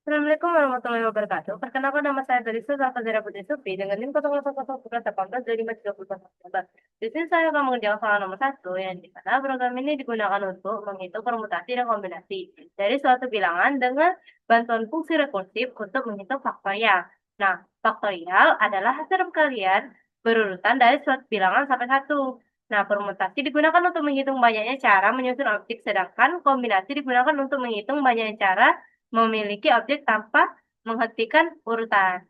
Assalamualaikum warahmatullahi wabarakatuh. Perkenalkan nama saya Delisa Zafazira Putri Sufi dengan NIM 01018 Di sini saya akan mengerjakan soal nomor satu yang di mana program ini digunakan untuk menghitung permutasi dan kombinasi dari suatu bilangan dengan bantuan fungsi rekursif untuk menghitung faktorial. Nah, faktorial adalah hasil kalian berurutan dari suatu bilangan sampai satu. Nah, permutasi digunakan untuk menghitung banyaknya cara menyusun objek, sedangkan kombinasi digunakan untuk menghitung banyaknya cara memiliki objek tanpa menghentikan urutan.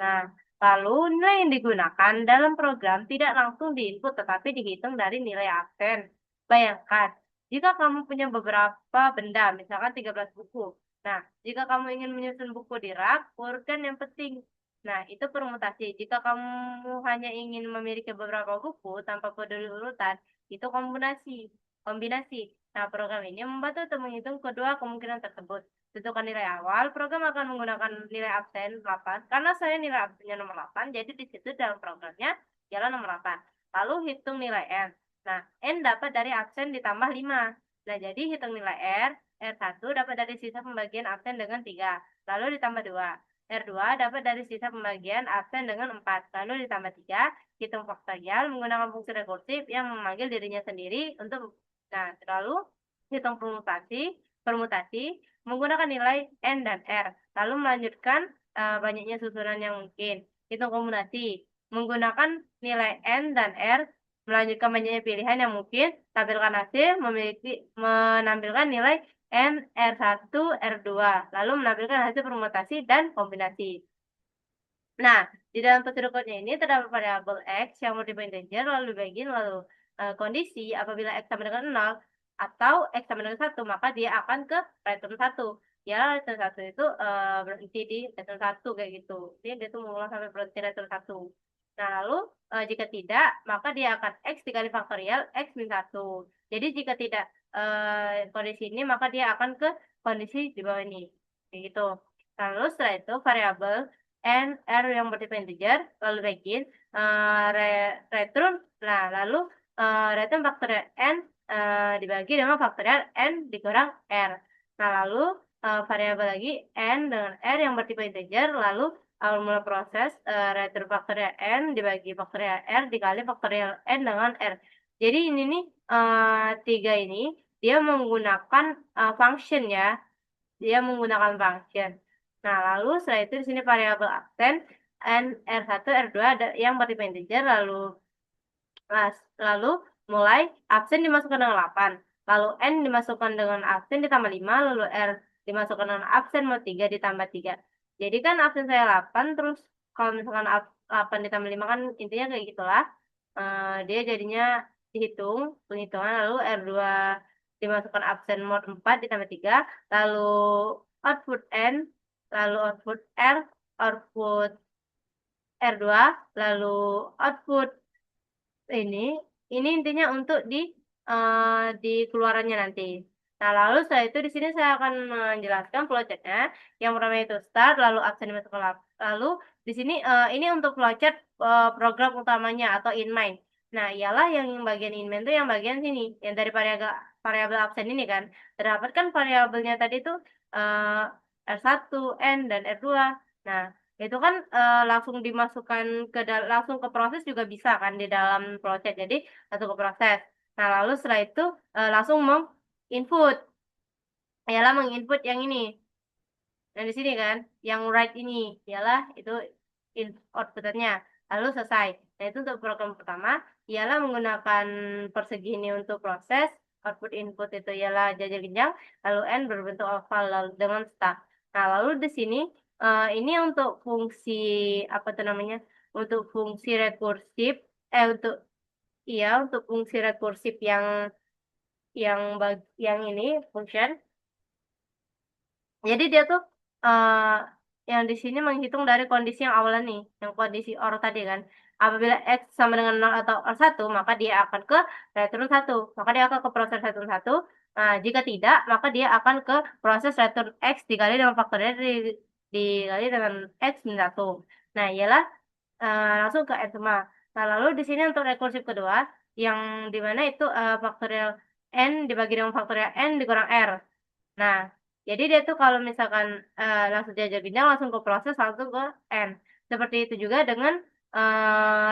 Nah, lalu nilai yang digunakan dalam program tidak langsung diinput tetapi dihitung dari nilai absen. Bayangkan, jika kamu punya beberapa benda, misalkan 13 buku. Nah, jika kamu ingin menyusun buku di rak, urutkan yang penting. Nah, itu permutasi. Jika kamu hanya ingin memiliki beberapa buku tanpa peduli urutan, itu kombinasi. Kombinasi. Nah, program ini membantu untuk menghitung kedua kemungkinan tersebut. Tentukan nilai awal, program akan menggunakan nilai absen 8. Karena saya nilai absennya nomor 8, jadi di situ dalam programnya jalan nomor 8. Lalu hitung nilai N. Nah, N dapat dari absen ditambah 5. Nah, jadi hitung nilai R1 dapat dari sisa pembagian absen dengan 3. Lalu ditambah 2. R2 dapat dari sisa pembagian absen dengan 4. Lalu ditambah 3. Hitung faktorial menggunakan fungsi rekursif yang memanggil dirinya sendiri untuk, nah, lalu hitung permutasi menggunakan nilai N dan R, lalu melanjutkan banyaknya susunan yang mungkin. Hitung kombinasi menggunakan nilai N dan R, melanjutkan banyaknya pilihan yang mungkin, tampilkan hasil, menampilkan nilai N, R1, R2, lalu menampilkan hasil permutasi dan kombinasi. Nah, di dalam prosedur code ini terdapat variabel X yang bertipe integer, lalu dibagi, lalu kondisi apabila X sama dengan 0 atau X sama dengan 1, maka dia akan ke return 1. Ya, return 1 itu berhenti di return 1 kayak gitu. Jadi dia tuh mengulang sampai berhenti return 1. Nah, lalu jika tidak, maka dia akan X dikali faktorial X min 1. Jadi jika tidak kondisi ini, maka dia akan ke kondisi di bawah ini. Kayak gitu. Lalu setelah itu variabel N, R yang bertipe integer, lalu begin, return, nah lalu return faktorial N dibagi dengan faktorial N dikurang R. Nah lalu variabel lagi N dengan R yang bertipe integer, lalu awal mula proses return faktorial N dibagi faktorial R dikali faktorial N dengan R. Jadi ini nih tiga ini dia menggunakan function ya, dia menggunakan function. Nah, lalu setelah itu di sini variabel absen N R1 R2 ada yang bertipe integer, lalu mulai absen dimasukkan dengan 8, lalu N dimasukkan dengan absen ditambah 5, lalu R dimasukkan dengan absen mau 3 ditambah 3. Jadi kan absen saya 8, terus kalau misalkan 8 ditambah 5 kan intinya kayak gitulah. Dia jadinya dihitung penghitungan, lalu R2 dimasukkan absen mod 4 ditambah 3, lalu output N, lalu output R, output R2, lalu output ini intinya untuk di keluarannya nanti. Nah, lalu setelah itu di sini saya akan menjelaskan flowchartnya. Yang pertama itu start, lalu absen dimasukkan, lalu di sini ini untuk flowchart program utamanya atau inmain. Nah, ialah yang bagian inmain itu yang bagian sini, yang dari variabel absen ini kan. Terdapat kan variabelnya tadi itu R1, N, dan R2. Nah, itu kan langsung dimasukkan langsung ke proses juga bisa kan di dalam proses, jadi langsung ke proses. Nah lalu setelah itu langsung menginput, ialah menginput yang ini, yang di sini kan, yang write ini ialah itu outputnya, lalu selesai. Nah itu untuk program pertama, ialah menggunakan persegi ini untuk proses. Output input itu ialah jajar genjang, lalu N berbentuk oval lalu dengan star. Nah lalu di sini ini untuk fungsi apa tuh namanya, untuk fungsi rekursif, untuk iya untuk fungsi rekursif yang ini function. Jadi dia tuh yang di sini menghitung dari kondisi yang awalnya nih, yang kondisi OR tadi kan. Apabila X sama dengan 0 atau OR 1, maka dia akan ke return 1. Maka dia akan ke proses return 1. Nah, jika tidak, maka dia akan ke proses return X dikali dengan faktornya dikali dengan X min 1. Nah, ialah langsung ke N semua. Nah, lalu di sini untuk rekursif kedua, yang dimana itu faktorial N dibagi dengan faktorial N dikurang R. Nah, Jadi dia tuh kalau misalkan langsung diajak jenjang langsung ke proses langsung ke N. Seperti itu juga dengan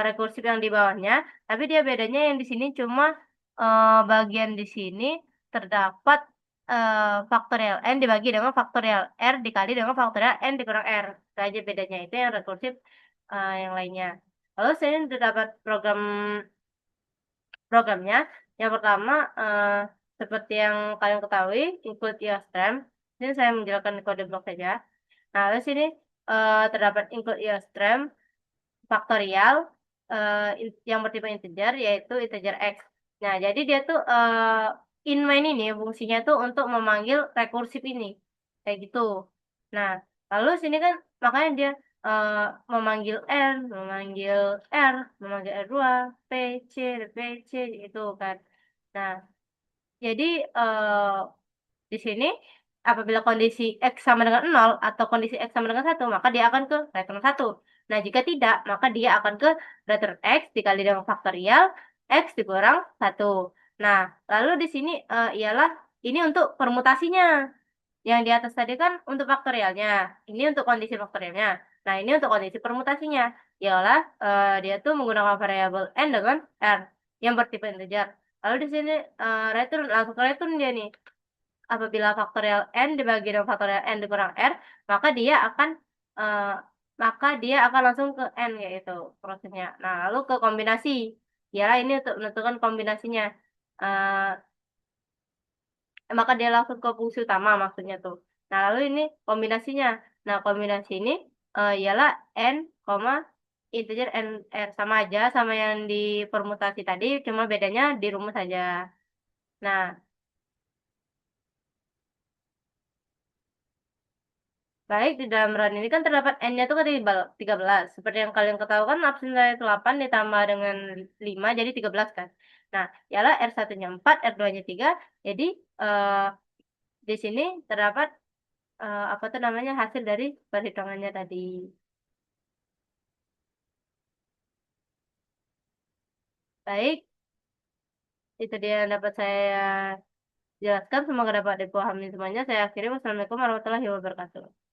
rekursif yang di bawahnya, tapi dia bedanya yang di sini cuma bagian di sini terdapat faktorial N dibagi dengan faktorial R dikali dengan faktorial N dikurang R. Itu aja bedanya, itu yang rekursif yang lainnya. Lalu saya terdapat programnya. Yang pertama, seperti yang kalian ketahui, include IOSTREM. Ini saya menjelaskan kode blok saja. Nah, lalu sini terdapat include IOSTREM faktorial yang bertipe integer, yaitu integer X. Nah, jadi dia tuh in main ini fungsinya tuh untuk memanggil rekursif ini. Kayak gitu. Nah, lalu sini kan makanya dia eh, memanggil N, memanggil R, memanggil R2, P, C, P, C gitu kan. Nah, jadi di sini apabila kondisi X sama dengan 0 atau kondisi X sama dengan 1, maka dia akan ke return 1. Nah, jika tidak, maka dia akan ke return X dikali dengan faktorial X dikurang 1. Nah, lalu di sini ialah ini untuk permutasinya. Yang di atas tadi kan untuk faktorialnya. Ini untuk kondisi faktorialnya. Nah, ini untuk kondisi permutasinya. Ialah dia tuh menggunakan variabel N dengan R yang bertipe integer. Lalu di sini return, langsung ke return dia nih. Apabila faktorial N dibagi dengan faktorial N dikurang R, maka dia akan eh, langsung ke N yaitu prosesnya. Nah, lalu ke kombinasi. Ialah ini untuk menentukan kombinasinya. Eh, maka dia langsung ke fungsi utama maksudnya tuh. Nah, lalu ini kombinasinya. Nah, kombinasi ini ialah N, integer N, R sama aja sama yang di permutasi tadi, cuma bedanya di rumus saja. Nah, baik, di dalam run ini kan terdapat N-nya tuh kan 13. Seperti yang kalian ketahui kan absen saya itu 8 ditambah dengan 5 jadi 13 kan. Nah, ialah R1-nya 4, R2-nya 3. Jadi di sini terdapat apa tuh namanya hasil dari perhitungannya tadi. Baik, itu dia yang dapat saya jelaskan. Semoga dapat dipahami semuanya. Saya akhiri. Wassalamualaikum warahmatullahi wabarakatuh.